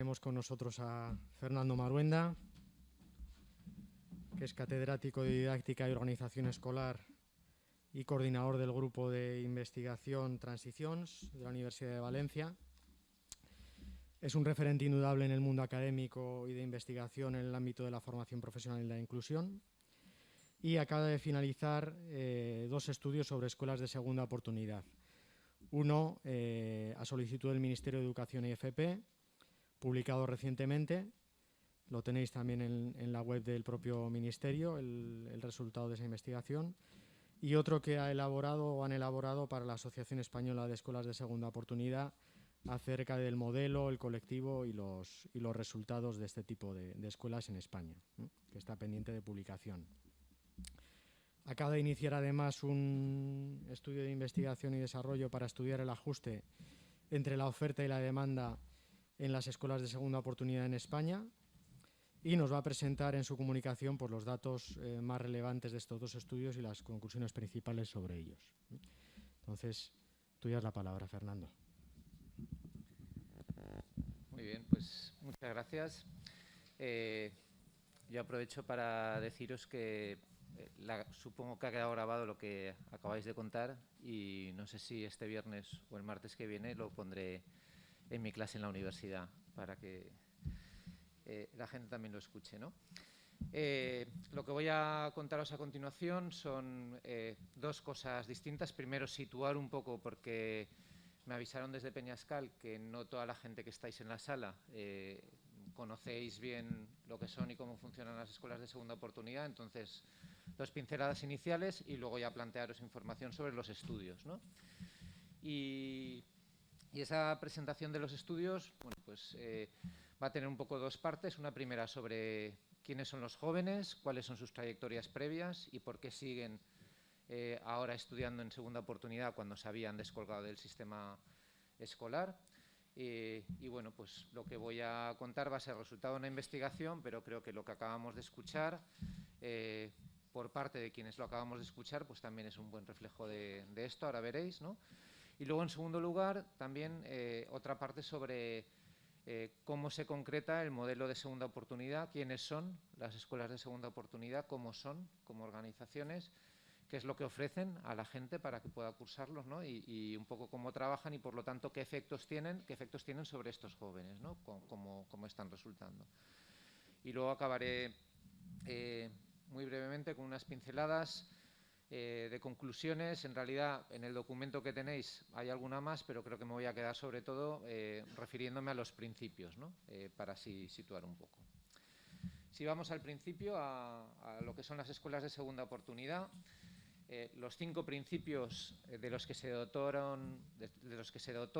tenemos con nosotros a Fernando Maruenda, que es catedrático de Didáctica y Organización Escolar y coordinador del Grupo de Investigación Transicions de la Universidad de Valencia. Es un referente indudable en el mundo académico y de investigación en el ámbito de la formación profesional y la inclusión. Y acaba de finalizar 2 estudios sobre escuelas de segunda oportunidad. Uno, a solicitud del Ministerio de Educación y FP, publicado recientemente. Lo tenéis también en la web del propio Ministerio, el resultado de esa investigación. Y otro que han elaborado para la Asociación Española de Escuelas de Segunda Oportunidad acerca del modelo, el colectivo y los resultados de este tipo de escuelas en España, que está pendiente de publicación. Acaba de iniciar además un estudio de investigación y desarrollo para estudiar el ajuste entre la oferta y la demanda en las escuelas de segunda oportunidad en España, y nos va a presentar en su comunicación pues, los datos más relevantes de estos 2 estudios y las conclusiones principales sobre ellos. Entonces, tuya es la palabra, Fernando. Muy bien, pues muchas gracias. Yo aprovecho para deciros que supongo que ha quedado grabado lo que acabáis de contar y no sé si este viernes o el martes que viene lo pondré en mi clase en la universidad para que la gente también lo escuche, ¿no? Lo que voy a contaros a continuación son 2 cosas distintas. Primero, situar un poco, porque me avisaron desde Peñascal que no toda la gente que estáis en la sala conocéis bien lo que son y cómo funcionan las escuelas de segunda oportunidad. Entonces, 2 pinceladas iniciales y luego ya plantearos información sobre los estudios, ¿no? Y esa presentación de los estudios, bueno, pues va a tener un poco 2 partes. Una primera sobre quiénes son los jóvenes, cuáles son sus trayectorias previas y por qué siguen ahora estudiando en segunda oportunidad cuando se habían descolgado del sistema escolar. Y bueno, pues lo que voy a contar va a ser resultado de una investigación, pero creo que lo que acabamos de escuchar por parte de quienes lo acabamos de escuchar, pues también es un buen reflejo de esto, ahora veréis, ¿no? Y luego, en segundo lugar, también otra parte sobre cómo se concreta el modelo de segunda oportunidad, quiénes son las escuelas de segunda oportunidad, cómo son como organizaciones, qué es lo que ofrecen a la gente para que pueda cursarlos, ¿no? Y un poco cómo trabajan y, por lo tanto, qué efectos tienen sobre estos jóvenes, ¿no? Cómo están resultando. Y luego acabaré muy brevemente con unas pinceladas de conclusiones. En realidad, en el documento que tenéis hay alguna más, pero creo que me voy a quedar sobre todo refiriéndome a los principios, ¿no? Para así situar un poco. Si vamos al principio, a lo que son las escuelas de segunda oportunidad, los 5 principios de los que se dotó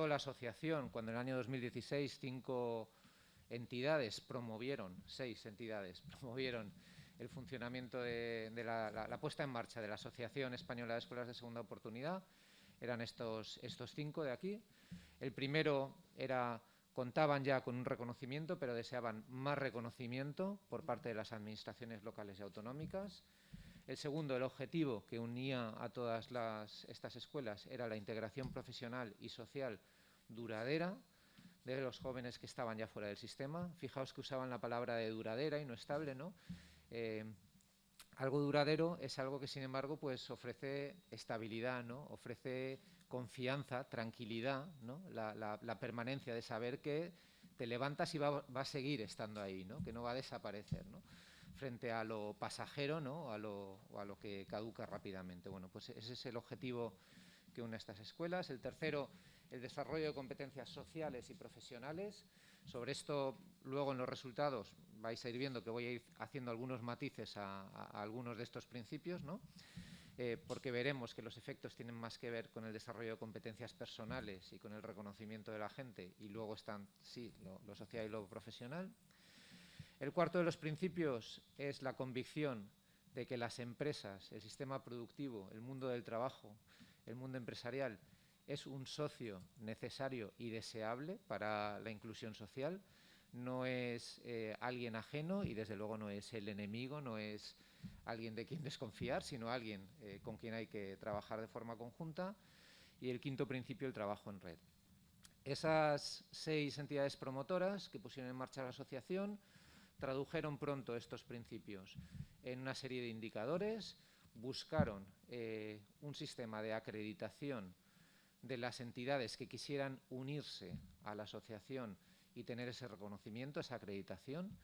la asociación cuando en el año 2016 seis entidades promovieron el funcionamiento de la puesta en marcha de la Asociación Española de Escuelas de Segunda Oportunidad. Eran estos 5 de aquí. El primero contaban ya con un reconocimiento, pero deseaban más reconocimiento por parte de las administraciones locales y autonómicas. El segundo, el objetivo que unía a todas estas escuelas era la integración profesional y social duradera de los jóvenes que estaban ya fuera del sistema. Fijaos que usaban la palabra de duradera y no estable, ¿no? Algo duradero es algo que, sin embargo, pues ofrece estabilidad, ¿no? Ofrece confianza, tranquilidad, ¿no? La permanencia de saber que te levantas y va a seguir estando ahí, ¿no? Que no va a desaparecer, ¿no? Frente a lo pasajero, ¿no? o a lo que caduca rápidamente. Bueno, pues ese es el objetivo que une a estas escuelas. El tercero, el desarrollo de competencias sociales y profesionales. Sobre esto, luego en los resultados vais a ir viendo que voy a ir haciendo algunos matices a algunos de estos principios, ¿no? Porque veremos que los efectos tienen más que ver con el desarrollo de competencias personales y con el reconocimiento de la gente, y luego están, sí, lo social y lo profesional. El cuarto de los principios es la convicción de que las empresas, el sistema productivo, el mundo del trabajo, el mundo empresarial, es un socio necesario y deseable para la inclusión social. No es alguien ajeno y, desde luego, no es el enemigo, no es alguien de quien desconfiar, sino alguien con quien hay que trabajar de forma conjunta. Y el quinto principio, el trabajo en red. Esas 6 entidades promotoras que pusieron en marcha la asociación tradujeron pronto estos principios en una serie de indicadores, buscaron un sistema de acreditación de las entidades que quisieran unirse a la asociación y tener ese reconocimiento, esa acreditación,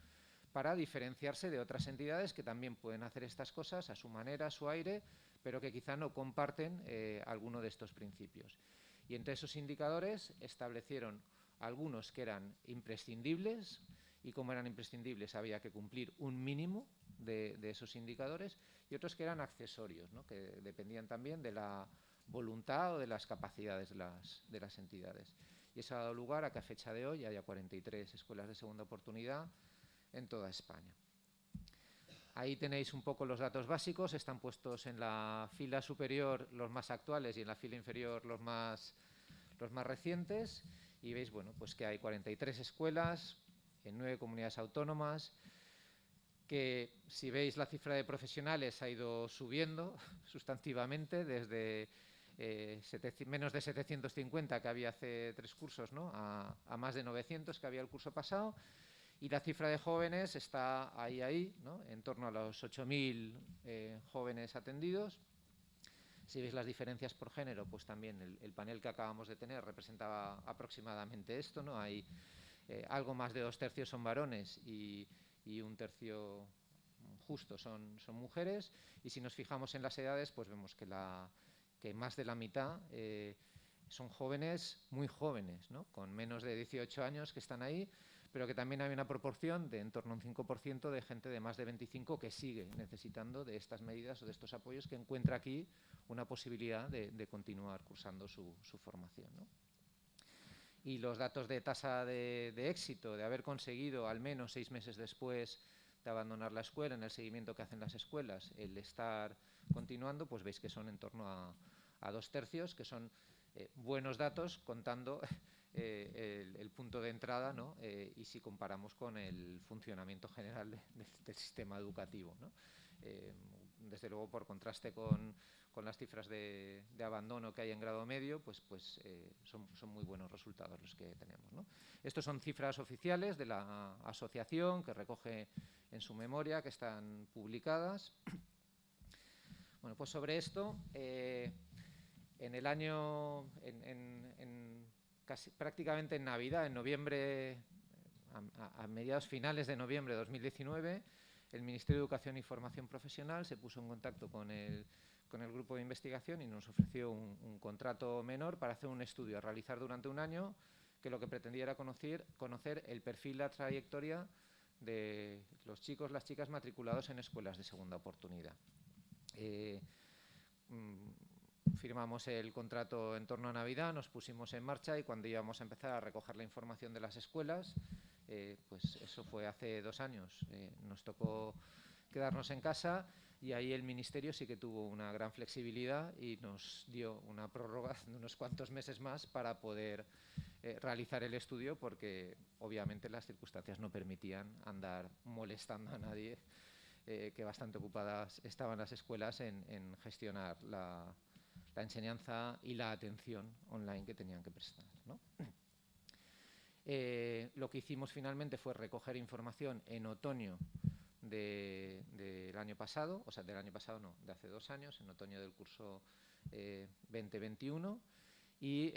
para diferenciarse de otras entidades que también pueden hacer estas cosas a su manera, a su aire, pero que quizá no comparten alguno de estos principios. Y entre esos indicadores establecieron algunos que eran imprescindibles, y como eran imprescindibles había que cumplir un mínimo de esos indicadores, y otros que eran accesorios, ¿no? Que dependían también de la voluntad o de las capacidades de las entidades. Y eso ha dado lugar a que a fecha de hoy haya 43 escuelas de segunda oportunidad en toda España. Ahí tenéis un poco los datos básicos, están puestos en la fila superior los más actuales y en la fila inferior los más recientes, y veis, bueno, pues que hay 43 escuelas en 9 comunidades autónomas, que si veis la cifra de profesionales ha ido subiendo sustantivamente desde menos de 750 que había hace 3 cursos, ¿no? a más de 900 que había el curso pasado, y la cifra de jóvenes está ahí, ¿no? En torno a los 8.000 jóvenes atendidos. Si veis las diferencias por género, pues también el panel que acabamos de tener representaba aproximadamente esto, ¿no? Hay algo más de 2/3 son varones y 1/3 justo son mujeres, y si nos fijamos en las edades, pues vemos que más de la mitad son jóvenes, muy jóvenes, ¿no? Con menos de 18 años que están ahí, pero que también hay una proporción de en torno a un 5% de gente de más de 25 que sigue necesitando de estas medidas o de estos apoyos, que encuentra aquí una posibilidad de continuar cursando su formación, ¿no? Y los datos de tasa de éxito, de haber conseguido al menos 6 meses después de abandonar la escuela, en el seguimiento que hacen las escuelas, el estar continuando, pues veis que son en torno a 2/3, que son buenos datos contando el punto de entrada, ¿no? Y si comparamos con el funcionamiento general del sistema educativo, ¿no? Desde luego, por contraste con las cifras de abandono que hay en grado medio, pues son muy buenos resultados los que tenemos, ¿no? Estos son cifras oficiales de la asociación, que recoge en su memoria, que están publicadas. Bueno, pues sobre esto, en el año, casi prácticamente en Navidad, en noviembre, a mediados finales de noviembre de 2019, el Ministerio de Educación y Formación Profesional se puso en contacto con el grupo de investigación y nos ofreció un contrato menor para hacer un estudio a realizar durante un año, que lo que pretendía era conocer el perfil, la trayectoria de los chicos, las chicas matriculados en escuelas de segunda oportunidad. Firmamos el contrato en torno a Navidad, nos pusimos en marcha, y cuando íbamos a empezar a recoger la información de las escuelas, pues eso fue hace 2 años, nos tocó quedarnos en casa, y ahí el Ministerio sí que tuvo una gran flexibilidad y nos dio una prórroga de unos cuantos meses más para poder realizar el estudio, porque obviamente las circunstancias no permitían andar molestando a nadie, que bastante ocupadas estaban las escuelas en gestionar la enseñanza y la atención online que tenían que prestar, ¿no? Lo que hicimos finalmente fue recoger información en otoño del año pasado, o sea, del año pasado no, de hace 2 años, en otoño del curso 2021, y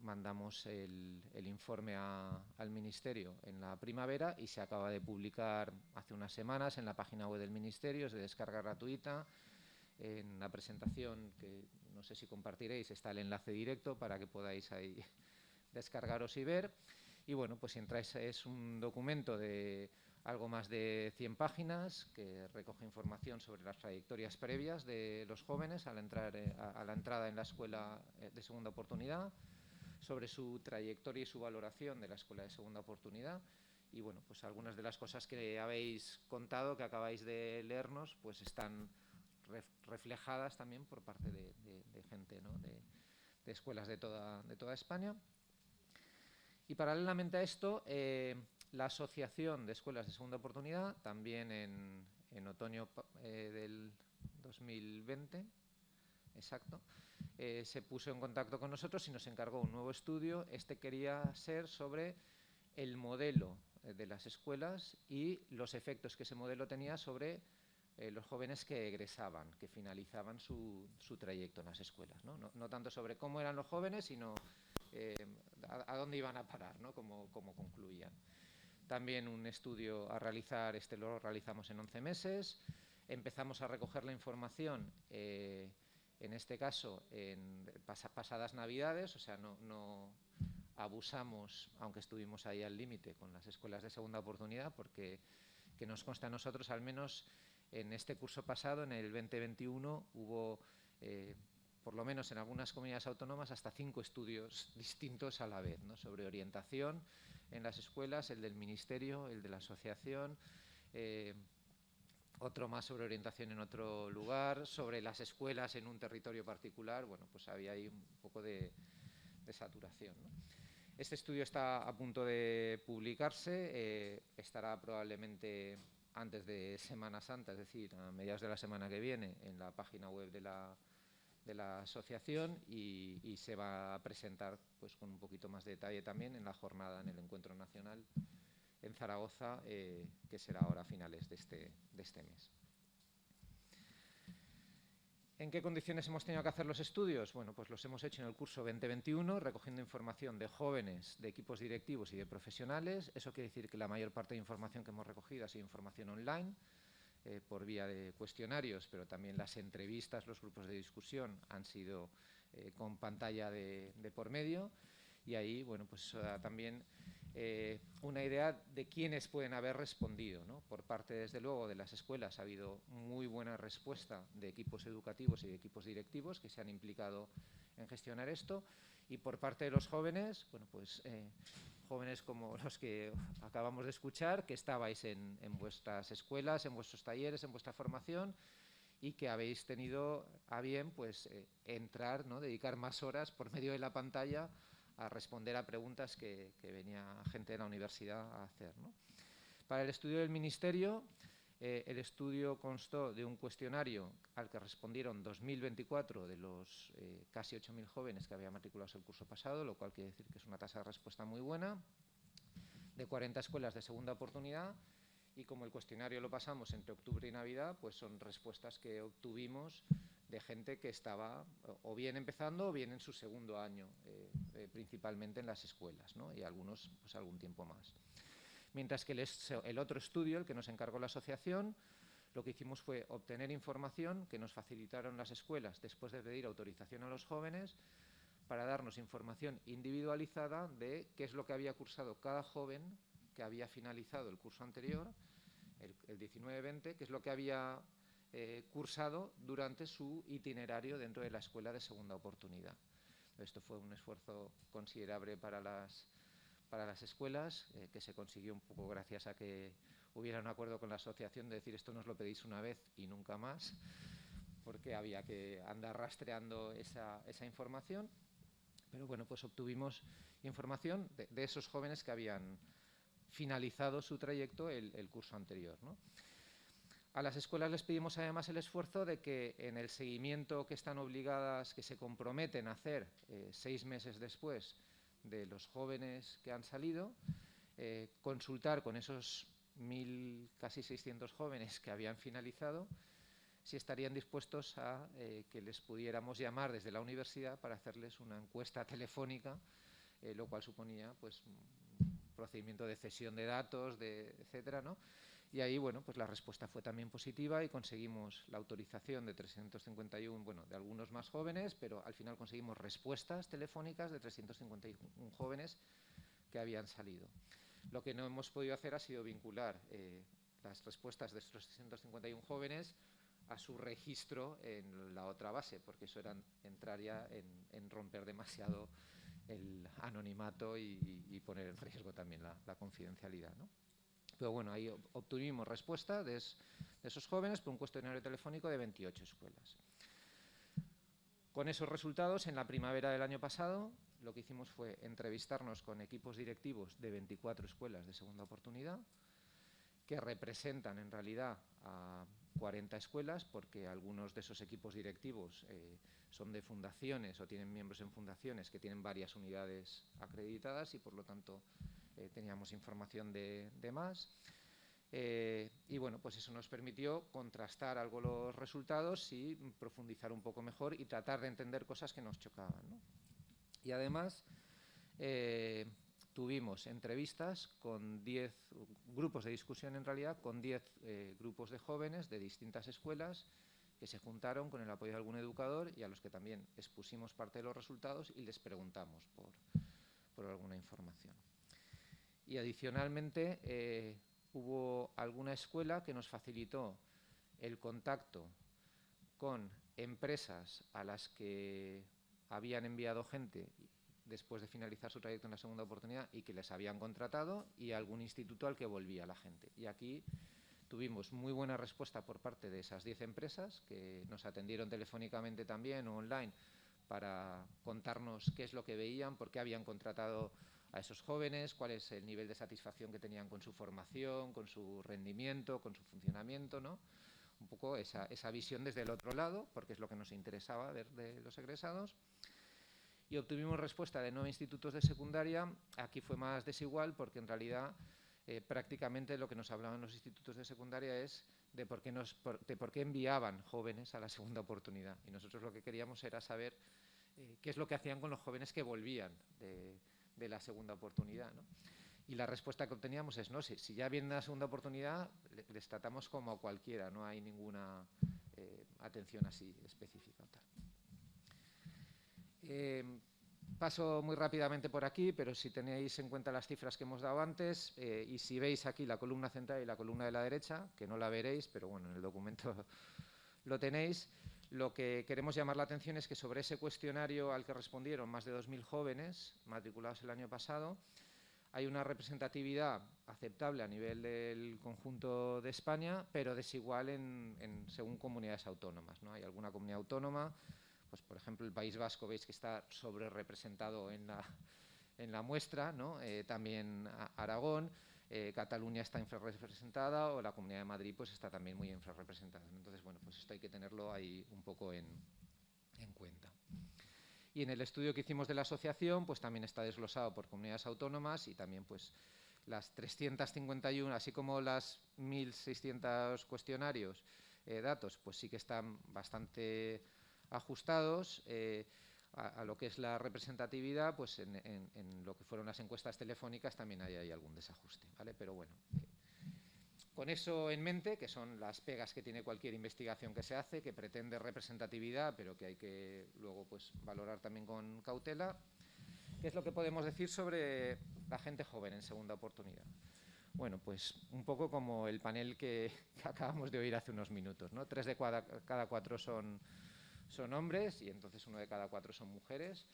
mandamos el informe al Ministerio en la primavera, y se acaba de publicar hace unas semanas en la página web del Ministerio, es de descarga gratuita. En la presentación, que no sé si compartiréis, está el enlace directo para que podáis ahí descargaros y ver. Y bueno, pues si entráis, es un documento de algo más de 100 páginas que recoge información sobre las trayectorias previas de los jóvenes a la entrada en la escuela de segunda oportunidad, sobre su trayectoria y su valoración de la escuela de segunda oportunidad. Y bueno, pues algunas de las cosas que habéis contado, que acabáis de leernos, pues están reflejadas también por parte de gente, ¿no? de escuelas de toda España. Y paralelamente a esto, la Asociación de Escuelas de Segunda Oportunidad, también en otoño del 2020, exacto, se puso en contacto con nosotros y nos encargó un nuevo estudio. Este quería ser sobre el modelo de las escuelas y los efectos que ese modelo tenía sobre los jóvenes que egresaban, que finalizaban su trayecto en las escuelas, ¿no? No tanto sobre cómo eran los jóvenes, sino a dónde iban a parar, ¿no? Cómo concluían. También un estudio a realizar, lo realizamos en 11 meses. Empezamos a recoger la información, en este caso, en pasadas Navidades, o sea, no abusamos, aunque estuvimos ahí al límite con las escuelas de segunda oportunidad, porque que nos consta a nosotros, al menos en este curso pasado, en el 2021, hubo, por lo menos en algunas comunidades autónomas, hasta 5 estudios distintos a la vez, ¿no? Sobre orientación en las escuelas, el del Ministerio, el de la asociación, otro más sobre orientación en otro lugar, sobre las escuelas en un territorio particular. Bueno, pues había ahí un poco de saturación, ¿no? Este estudio está a punto de publicarse, estará probablemente antes de Semana Santa, es decir, a mediados de la semana que viene, en la página web de la asociación, y se va a presentar pues con un poquito más de detalle también en la jornada, en el Encuentro Nacional en Zaragoza, que será ahora a finales de este mes. ¿En qué condiciones hemos tenido que hacer los estudios? Bueno, pues los hemos hecho en el curso 2021, recogiendo información de jóvenes, de equipos directivos y de profesionales. Eso quiere decir que la mayor parte de información que hemos recogido ha sido información online, por vía de cuestionarios, pero también las entrevistas, los grupos de discusión han sido con pantalla de por medio. Y ahí, bueno, pues también una idea de quiénes pueden haber respondido, ¿no? Por parte, desde luego, de las escuelas ha habido muy buena respuesta de equipos educativos y de equipos directivos que se han implicado en gestionar esto. Y por parte de los jóvenes, bueno, pues jóvenes como los que acabamos de escuchar, que estabais en vuestras escuelas, en vuestros talleres, en vuestra formación, y que habéis tenido a bien pues entrar, ¿no? Dedicar más horas por medio de la pantalla a responder a preguntas que venía gente de la universidad a hacer, ¿no? Para el estudio del Ministerio, el estudio constó de un cuestionario al que respondieron 2.024 de los casi 8.000 jóvenes que habían matriculado el curso pasado, lo cual quiere decir que es una tasa de respuesta muy buena, de 40 escuelas de segunda oportunidad. Y como el cuestionario lo pasamos entre octubre y Navidad, pues son respuestas que obtuvimos de gente que estaba o bien empezando o bien en su segundo año, principalmente en las escuelas, ¿no? Y algunos pues algún tiempo más. Mientras que el otro estudio, el que nos encargó la asociación, lo que hicimos fue obtener información que nos facilitaron las escuelas después de pedir autorización a los jóvenes para darnos información individualizada de qué es lo que había cursado cada joven que había finalizado el curso anterior, el 19-20, qué es lo que había cursado durante su itinerario dentro de la escuela de segunda oportunidad. Esto fue un esfuerzo considerable para las escuelas, que se consiguió un poco gracias a que hubiera un acuerdo con la asociación de decir esto nos lo pedís una vez y nunca más, porque había que andar rastreando esa información. Pero bueno, pues obtuvimos información de esos jóvenes que habían finalizado su trayecto el curso anterior, ¿no? A las escuelas les pedimos además el esfuerzo de que en el seguimiento que están obligadas, que se comprometen a hacer 6 meses después de los jóvenes que han salido, consultar con esos casi 600 jóvenes que habían finalizado si estarían dispuestos a que les pudiéramos llamar desde la universidad para hacerles una encuesta telefónica, lo cual suponía pues un procedimiento de cesión de datos, etcétera, ¿no? Y ahí, bueno, pues la respuesta fue también positiva y conseguimos la autorización de 351, bueno, de algunos más jóvenes, pero al final conseguimos respuestas telefónicas de 351 jóvenes que habían salido. Lo que no hemos podido hacer ha sido vincular las respuestas de estos 351 jóvenes a su registro en la otra base, porque eso era entrar ya en romper demasiado el anonimato y poner en riesgo también la confidencialidad, ¿no? Pero bueno, ahí obtuvimos respuesta de esos jóvenes por un cuestionario telefónico de 28 escuelas. Con esos resultados, en la primavera del año pasado, lo que hicimos fue entrevistarnos con equipos directivos de 24 escuelas de segunda oportunidad que representan en realidad a 40 escuelas, porque algunos de esos equipos directivos son de fundaciones o tienen miembros en fundaciones que tienen varias unidades acreditadas y por lo tanto teníamos información de más. Y bueno, pues eso nos permitió contrastar algo los resultados y profundizar un poco mejor y tratar de entender cosas que nos chocaban, ¿no? Y además tuvimos entrevistas con 10 grupos de discusión, en realidad, con 10 grupos de jóvenes de distintas escuelas que se juntaron con el apoyo de algún educador y a los que también expusimos parte de los resultados y les preguntamos por alguna información. Y adicionalmente hubo alguna escuela que nos facilitó el contacto con empresas a las que habían enviado gente después de finalizar su trayecto en la segunda oportunidad y que les habían contratado, y algún instituto al que volvía la gente. Y aquí tuvimos muy buena respuesta por parte de esas 10 empresas que nos atendieron telefónicamente también o online para contarnos qué es lo que veían, por qué habían contratado a esos jóvenes, cuál es el nivel de satisfacción que tenían con su formación, con su rendimiento, con su funcionamiento, ¿no? Un poco esa visión desde el otro lado, porque es lo que nos interesaba ver de los egresados. Y obtuvimos respuesta de 9 institutos de secundaria. Aquí fue más desigual porque en realidad prácticamente lo que nos hablaban los institutos de secundaria es de por qué enviaban jóvenes a la segunda oportunidad. Y nosotros lo que queríamos era saber qué es lo que hacían con los jóvenes que volvían de la segunda oportunidad, ¿no? Y la respuesta que obteníamos es, no, si ya vienen a la segunda oportunidad, les tratamos como a cualquiera, no hay ninguna atención así específica o tal. Paso muy rápidamente por aquí, pero si tenéis en cuenta las cifras que hemos dado antes y si veis aquí la columna central y la columna de la derecha, que no la veréis, pero bueno, en el documento lo tenéis, lo que queremos llamar la atención es que sobre ese cuestionario al que respondieron más de 2.000 jóvenes matriculados el año pasado, hay una representatividad aceptable a nivel del conjunto de España, pero desigual según comunidades autónomas, ¿no? Hay alguna comunidad autónoma, pues por ejemplo el País Vasco veis que está sobre representado en la muestra, ¿no? También Aragón, Cataluña está infrarrepresentada o la Comunidad de Madrid pues está también muy infrarrepresentada. Entonces, bueno, pues esto hay que tenerlo ahí un poco en cuenta. Y en el estudio que hicimos de la asociación, pues también está desglosado por comunidades autónomas y también pues las 351, así como las 1.600 cuestionarios, datos, pues sí que están bastante ajustados a lo que es la representatividad, pues en lo que fueron las encuestas telefónicas también hay algún desajuste, ¿vale? Pero bueno, con eso en mente, que son las pegas que tiene cualquier investigación que se hace, que pretende representatividad, pero que hay que luego pues valorar también con cautela, ¿qué es lo que podemos decir sobre la gente joven en segunda oportunidad? Bueno, pues un poco como el panel que acabamos de oír hace unos minutos, ¿no? 3 de cada 4 son hombres y entonces 1 de cada 4 son mujeres.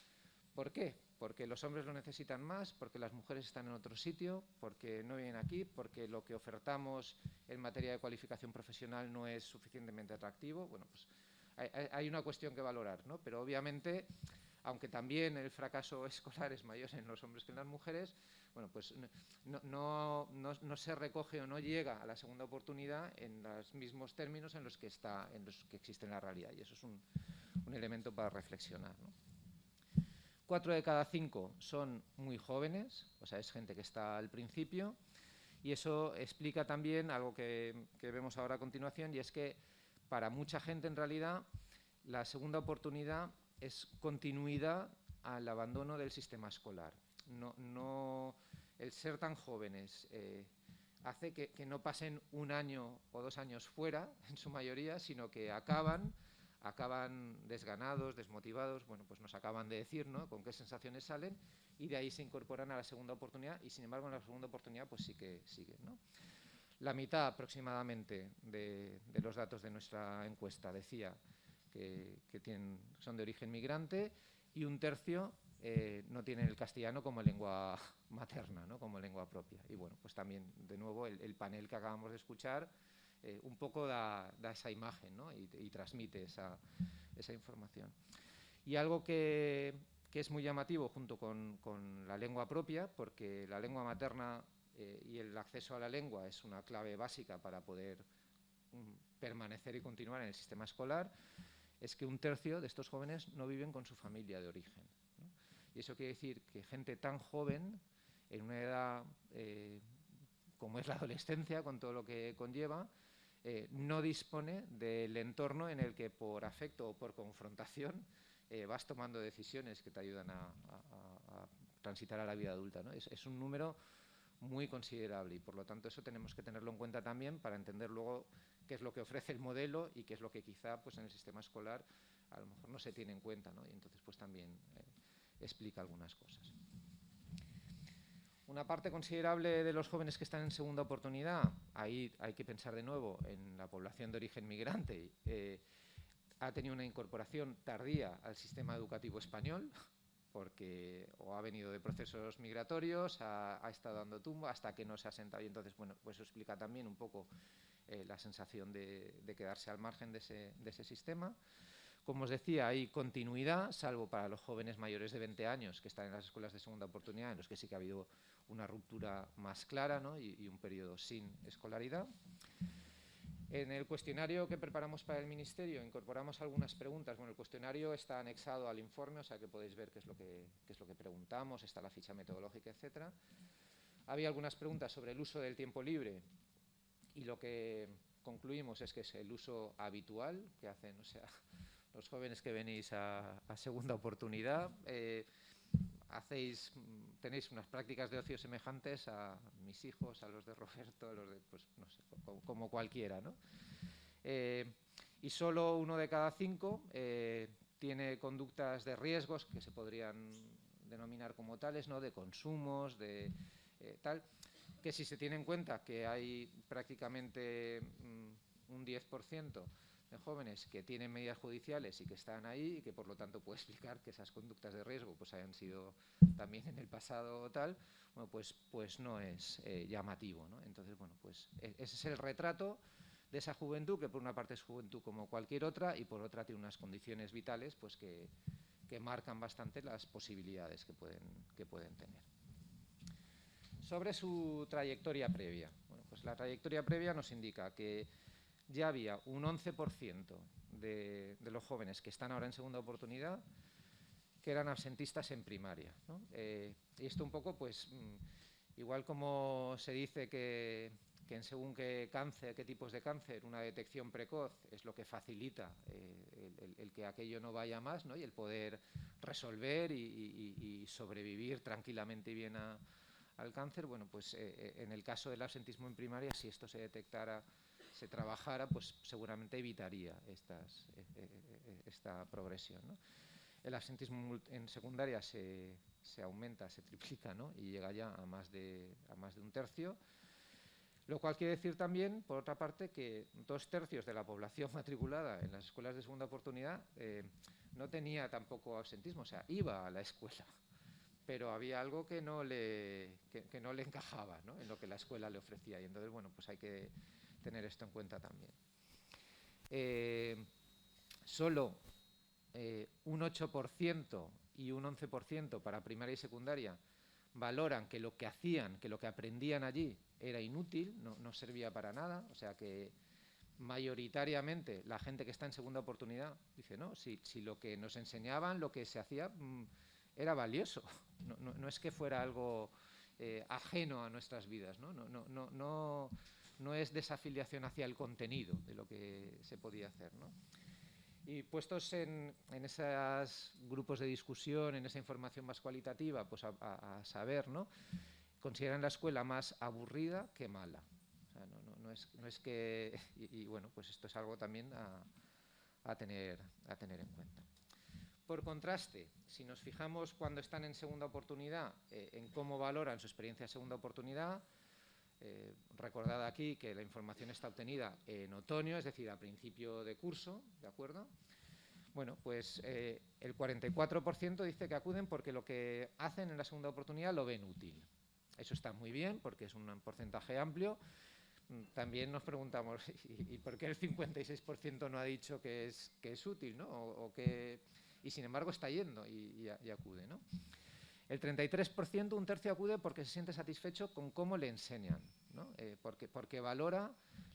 ¿Por qué? Porque los hombres lo necesitan más, porque las mujeres están en otro sitio, porque no vienen aquí, porque lo que ofertamos en materia de cualificación profesional no es suficientemente atractivo. Bueno, pues hay una cuestión que valorar, ¿no? Pero obviamente, aunque también el fracaso escolar es mayor en los hombres que en las mujeres, bueno, pues no se recoge o no llega a la segunda oportunidad en los mismos términos en los que existe en la realidad. Y eso es un elemento para reflexionar, ¿no? 4 de cada 5 son muy jóvenes, o sea, es gente que está al principio, y eso explica también algo que vemos ahora a continuación, y es que para mucha gente en realidad la segunda oportunidad es continuidad al abandono del sistema escolar. El ser tan jóvenes hace que no pasen 1 año o 2 años fuera, en su mayoría, sino que acaban desganados, desmotivados, bueno, pues nos acaban de decir, ¿no?, con qué sensaciones salen, y de ahí se incorporan a la segunda oportunidad, y sin embargo en la segunda oportunidad pues sí que siguen, ¿no? La mitad aproximadamente de los datos de nuestra encuesta decía que son de origen migrante, y 1/3 no tienen el castellano como lengua materna, ¿no?, como lengua propia. Y bueno, pues también, de nuevo, el panel que acabamos de escuchar un poco da esa imagen, ¿no?, y transmite esa información. Y algo que es muy llamativo junto con la lengua propia, porque la lengua materna y el acceso a la lengua es una clave básica para poder permanecer y continuar en el sistema escolar, es que 1/3 de estos jóvenes no viven con su familia de origen, ¿no? Y eso quiere decir que gente tan joven, en una edad como es la adolescencia, con todo lo que conlleva, no dispone del entorno en el que por afecto o por confrontación vas tomando decisiones que te ayudan a transitar a la vida adulta, ¿no? Es un número muy considerable y por lo tanto eso tenemos que tenerlo en cuenta también para entender luego qué es lo que ofrece el modelo y qué es lo que quizá pues en el sistema escolar a lo mejor no se tiene en cuenta, ¿no? Y entonces pues también explica algunas cosas. Una parte considerable de los jóvenes que están en segunda oportunidad, ahí hay que pensar de nuevo en la población de origen migrante, ha tenido una incorporación tardía al sistema educativo español, porque o ha venido de procesos migratorios, ha estado dando tumbo hasta que no se ha sentado y entonces, bueno, pues eso explica también un poco la sensación de quedarse al margen de ese sistema. Como os decía, hay continuidad, salvo para los jóvenes mayores de 20 años que están en las escuelas de segunda oportunidad, en los que sí que ha habido una ruptura más clara, ¿no? y un periodo sin escolaridad. En el cuestionario que preparamos para el Ministerio incorporamos algunas preguntas. Bueno, el cuestionario está anexado al informe, o sea que podéis ver qué es lo que preguntamos, está la ficha metodológica, etc. Había algunas preguntas sobre el uso del tiempo libre y lo que concluimos es que es el uso habitual que hacen, o sea, los jóvenes que venís a segunda oportunidad, tenéis unas prácticas de ocio semejantes a mis hijos, a los de Roberto, a los de, pues no sé, como cualquiera, ¿no? Y solo 1 de cada 5 tiene conductas de riesgos que se podrían denominar como tales, ¿no? De consumos, de tal, que si se tiene en cuenta que hay prácticamente un 10% de jóvenes que tienen medidas judiciales y que están ahí y que por lo tanto puede explicar que esas conductas de riesgo pues hayan sido también en el pasado tal, bueno, pues no es llamativo, ¿no? Entonces, bueno, pues ese es el retrato de esa juventud, que por una parte es juventud como cualquier otra y por otra tiene unas condiciones vitales pues que marcan bastante las posibilidades que pueden tener. Sobre su trayectoria previa. Bueno, pues la trayectoria previa nos indica que ya había un 11% de los jóvenes que están ahora en segunda oportunidad que eran absentistas en primaria, ¿no? Y esto un poco, pues, igual como se dice que en según qué cáncer, qué tipos de cáncer, una detección precoz es lo que facilita el que aquello no vaya más, ¿no? Y el poder resolver y sobrevivir tranquilamente y bien al cáncer. Bueno, pues en el caso del absentismo en primaria, si esto se detectara, se trabajara, pues seguramente evitaría esta progresión, ¿no? El absentismo en secundaria se aumenta, se triplica, ¿no? Y llega ya a más de 1/3, lo cual quiere decir también, por otra parte, que 2/3 de la población matriculada en las escuelas de segunda oportunidad no tenía tampoco absentismo, o sea, iba a la escuela, pero había algo que no le encajaba, ¿no? En lo que la escuela le ofrecía y entonces, bueno, pues hay que tener esto en cuenta también. Solo un 8% y un 11% para primaria y secundaria valoran que lo que hacían, que lo que aprendían allí era inútil, no servía para nada, o sea que mayoritariamente la gente que está en segunda oportunidad dice, no, si lo que nos enseñaban, lo que se hacía era valioso, no es que fuera algo ajeno a nuestras vidas, no es desafiliación hacia el contenido de lo que se podía hacer, ¿no? Y puestos en esos grupos de discusión, en esa información más cualitativa, pues a saber, ¿no? Consideran la escuela más aburrida que mala. O sea, no es que... Y bueno, pues esto es algo también a tener en cuenta. Por contraste, si nos fijamos cuando están en segunda oportunidad, en cómo valoran su experiencia de segunda oportunidad, recordad aquí que la información está obtenida en otoño, es decir, a principio de curso, ¿de acuerdo? Bueno, pues el 44% dice que acuden porque lo que hacen en la segunda oportunidad lo ven útil. Eso está muy bien porque es un porcentaje amplio. También nos preguntamos, ¿y por qué el 56% no ha dicho que es útil, ¿no? Y sin embargo está yendo y acude, ¿no? El 33%, un tercio, acude porque se siente satisfecho con cómo le enseñan, ¿no? Porque valora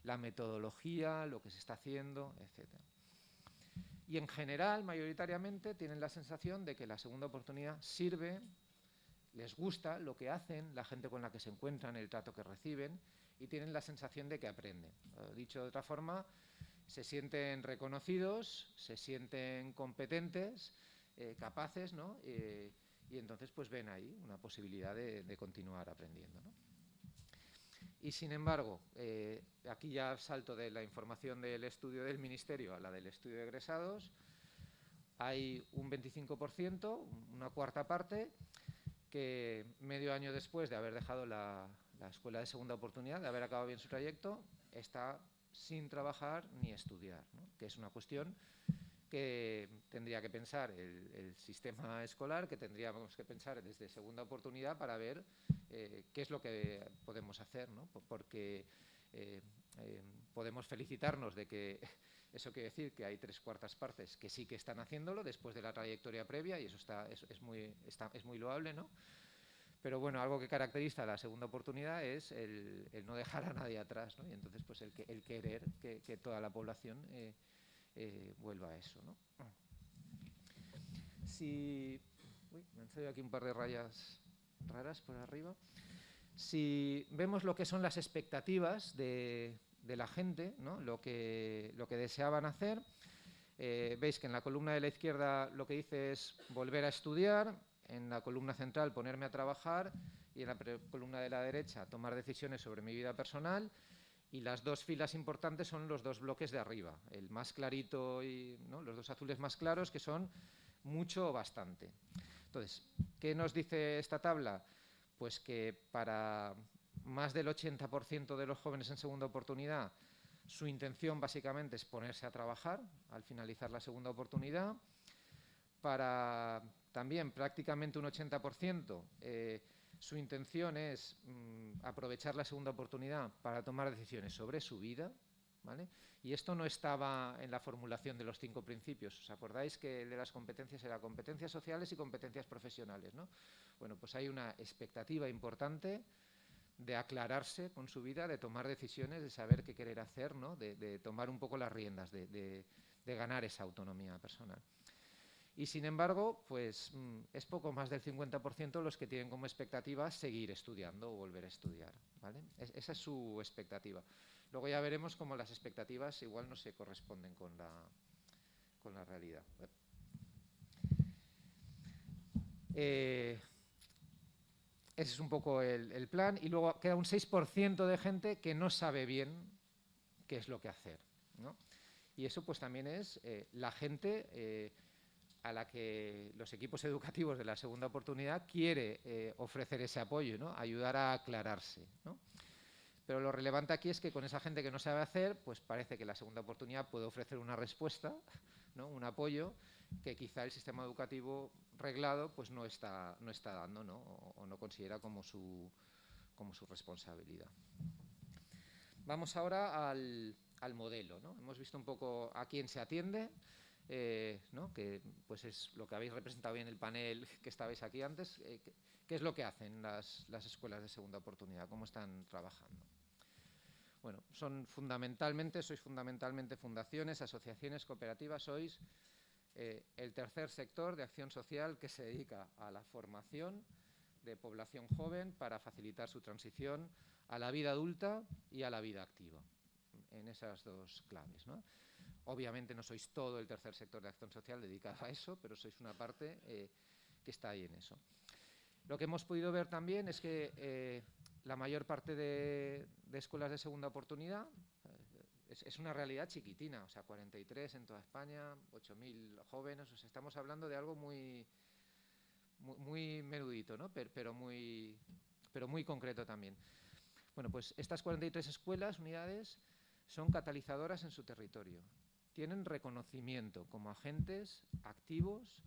la metodología, lo que se está haciendo, etc. Y en general, mayoritariamente, tienen la sensación de que la segunda oportunidad sirve, les gusta lo que hacen, la gente con la que se encuentran, el trato que reciben, y tienen la sensación de que aprenden. Dicho de otra forma, se sienten reconocidos, se sienten competentes, capaces, ¿no? Y entonces pues ven ahí una posibilidad de continuar aprendiendo, ¿no? Y sin embargo, aquí ya salto de la información del estudio del Ministerio a la del estudio de egresados, hay un 25%, una cuarta parte, que medio año después de haber dejado la escuela de segunda oportunidad, de haber acabado bien su trayecto, está sin trabajar ni estudiar, ¿no? Que es una cuestión que tendría que pensar el sistema escolar, que tendríamos que pensar desde segunda oportunidad para ver qué es lo que podemos hacer, ¿no? Porque podemos felicitarnos de que eso quiere decir que hay 3/4 partes que sí que están haciéndolo después de la trayectoria previa, y eso es muy loable, ¿no? Pero bueno, algo que caracteriza a la segunda oportunidad es el no dejar a nadie atrás, ¿no? Y entonces pues el querer que toda la población vuelva a eso, ¿no? Me han salido aquí un par de rayas raras por arriba. Si vemos lo que son las expectativas de la gente, ¿no? Lo que deseaban hacer, veis que en la columna de la izquierda lo que dice es volver a estudiar, en la columna central ponerme a trabajar, y en la columna de la derecha tomar decisiones sobre mi vida personal. Y las dos filas importantes son los dos bloques de arriba, el más clarito y, ¿no?, los dos azules más claros, que son mucho o bastante. Entonces, ¿qué nos dice esta tabla? Pues que para más del 80% de los jóvenes en segunda oportunidad, su intención básicamente es ponerse a trabajar al finalizar la segunda oportunidad. Para también prácticamente un 80%, su intención es aprovechar la segunda oportunidad para tomar decisiones sobre su vida, ¿vale? Y esto no estaba en la formulación de los 5 principios. ¿Os acordáis que el de las competencias era competencias sociales y competencias profesionales, ¿no? Bueno, pues hay una expectativa importante de aclararse con su vida, de tomar decisiones, de saber qué querer hacer, ¿no? De tomar un poco las riendas, de ganar esa autonomía personal. Y sin embargo, pues es poco más del 50% los que tienen como expectativa seguir estudiando o volver a estudiar, ¿vale? Esa es su expectativa. Luego ya veremos cómo las expectativas igual no se corresponden con la realidad. Ese es un poco el plan, y luego queda un 6% de gente que no sabe bien qué es lo que hacer, ¿no? Y eso pues también es la gente a la que los equipos educativos de la segunda oportunidad quiere ofrecer ese apoyo, ¿no? Ayudar a aclararse, ¿no? Pero lo relevante aquí es que con esa gente que no sabe hacer, pues parece que la segunda oportunidad puede ofrecer una respuesta, ¿no?, un apoyo que quizá el sistema educativo reglado pues no está dando, ¿no? O no considera como su responsabilidad. Vamos ahora al modelo, ¿no? Hemos visto un poco a quién se atiende, ¿no?, que pues es lo que habéis representado en el panel que estabais aquí antes. ¿Qué es lo que hacen las escuelas de segunda oportunidad? ¿Cómo están trabajando? Bueno, sois fundamentalmente fundaciones, asociaciones, cooperativas, sois el tercer sector de acción social que se dedica a la formación de población joven para facilitar su transición a la vida adulta y a la vida activa, en esas dos claves, ¿no? Obviamente no sois todo el tercer sector de acción social dedicado a eso, pero sois una parte que está ahí en eso. Lo que hemos podido ver también es que la mayor parte de escuelas de segunda oportunidad es una realidad chiquitina, o sea, 43 en toda España, 8.000 jóvenes, o sea, estamos hablando de algo muy menudito, ¿no? Pero muy concreto también. Bueno, pues estas 43 escuelas, unidades, son catalizadoras en su territorio. Tienen reconocimiento como agentes activos.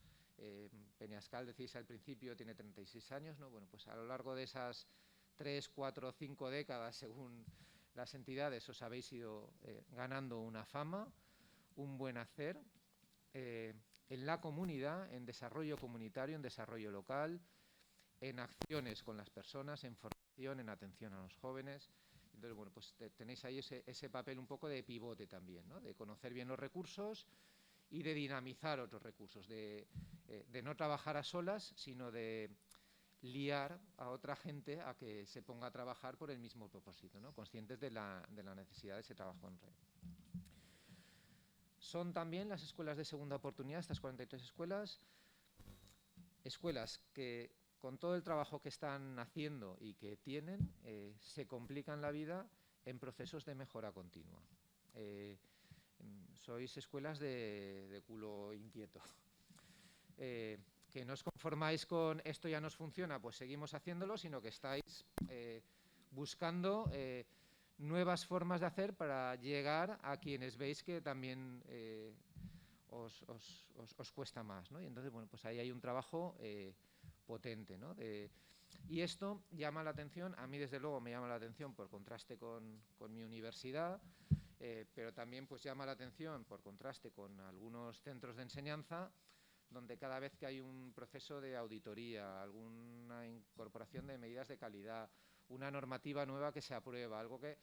Peñascal, decís al principio, tiene 36 años, ¿no? Bueno, pues a lo largo de esas 3, 4, 5 décadas, según las entidades, os habéis ido ganando una fama, un buen hacer en la comunidad, en desarrollo comunitario, en desarrollo local, en acciones con las personas, en formación, en atención a los jóvenes. Entonces, bueno, pues tenéis ahí ese papel un poco de pivote también, ¿no? De conocer bien los recursos y de dinamizar otros recursos, de no trabajar a solas, sino de liar a otra gente a que se ponga a trabajar por el mismo propósito, ¿no? Conscientes de la necesidad de ese trabajo en red. Son también las escuelas de segunda oportunidad, estas 43 escuelas que con todo el trabajo que están haciendo y que tienen, se complican la vida en procesos de mejora continua. Sois escuelas de culo inquieto. Que no os conformáis con esto ya nos funciona, pues seguimos haciéndolo, sino que estáis buscando nuevas formas de hacer para llegar a quienes veis que también os cuesta más, ¿no? Y entonces, bueno, pues ahí hay un trabajo potente, ¿no? Y esto llama la atención, a mí desde luego me llama la atención por contraste con mi universidad, pero también pues llama la atención por contraste con algunos centros de enseñanza, donde cada vez que hay un proceso de auditoría, alguna incorporación de medidas de calidad, una normativa nueva que se aprueba, algo que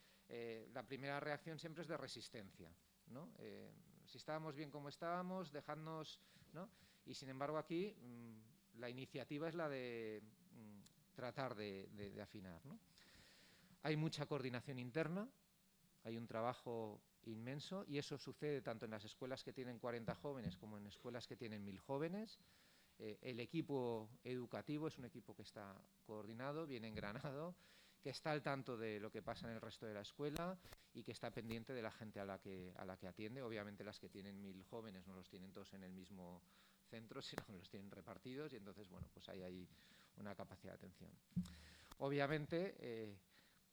la primera reacción siempre es de resistencia, ¿no? Si estábamos bien como estábamos, dejadnos, ¿no? Y sin embargo aquí la iniciativa es la de tratar de afinar, ¿no? Hay mucha coordinación interna, hay un trabajo inmenso y eso sucede tanto en las escuelas que tienen 40 jóvenes como en escuelas que tienen 1000 jóvenes. El equipo educativo es un equipo que está coordinado, bien engranado, que está al tanto de lo que pasa en el resto de la escuela y que está pendiente de la gente a la que atiende. Obviamente las que tienen 1000 jóvenes no los tienen todos en el mismo centro, sino que los tienen repartidos y entonces, bueno, pues ahí hay una capacidad de atención. Obviamente,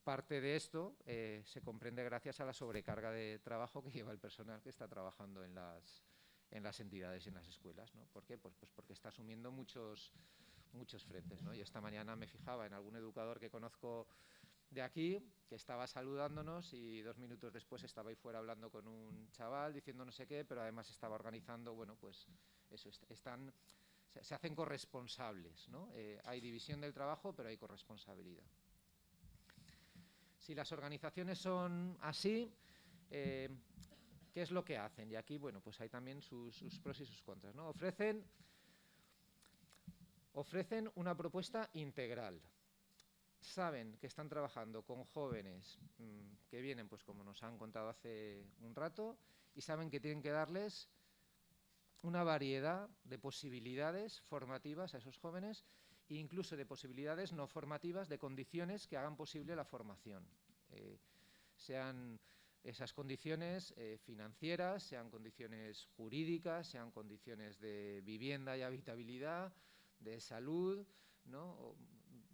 parte de esto se comprende gracias a la sobrecarga de trabajo que lleva el personal que está trabajando en las entidades y en las escuelas, ¿no? ¿Por qué? Pues porque está asumiendo muchos frentes, ¿no? Y esta mañana me fijaba en algún educador que conozco de aquí, que estaba saludándonos y 2 minutos después estaba ahí fuera hablando con un chaval, diciendo no sé qué, pero además estaba organizando, bueno, pues eso, se hacen corresponsables, ¿no? Hay división del trabajo, pero hay corresponsabilidad. Si las organizaciones son así, ¿qué es lo que hacen? Y aquí, bueno, pues hay también sus pros y sus contras, ¿no? Ofrecen una propuesta integral. Saben que están trabajando con jóvenes que vienen, pues como nos han contado hace un rato, y saben que tienen que darles una variedad de posibilidades formativas a esos jóvenes, e incluso de posibilidades no formativas, de condiciones que hagan posible la formación. Sean esas condiciones financieras, sean condiciones jurídicas, sean condiciones de vivienda y habitabilidad, de salud, ¿no?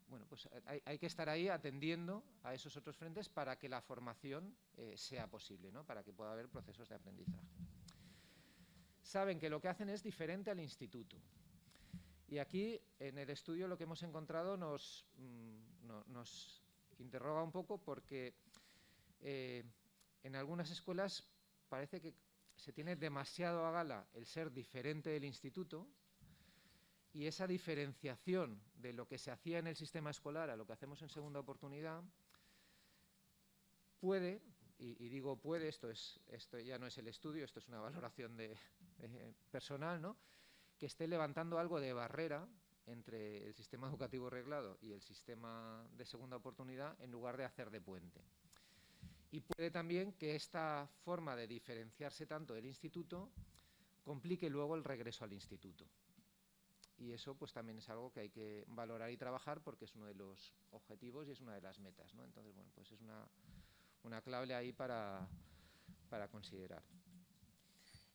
Bueno, pues hay que estar ahí atendiendo a esos otros frentes para que la formación sea posible, ¿no? Para que pueda haber procesos de aprendizaje. Saben que lo que hacen es diferente al instituto. Y aquí, en el estudio, lo que hemos encontrado nos interroga un poco porque en algunas escuelas parece que se tiene demasiado a gala el ser diferente del instituto, y esa diferenciación de lo que se hacía en el sistema escolar a lo que hacemos en segunda oportunidad puede, y digo puede, esto ya no es el estudio, esto es una valoración personal, ¿no?, que esté levantando algo de barrera entre el sistema educativo reglado y el sistema de segunda oportunidad en lugar de hacer de puente. Y puede también que esta forma de diferenciarse tanto del instituto complique luego el regreso al instituto. Y eso pues también es algo que hay que valorar y trabajar porque es uno de los objetivos y es una de las metas, ¿no? Entonces, bueno, pues es una clave ahí para considerar.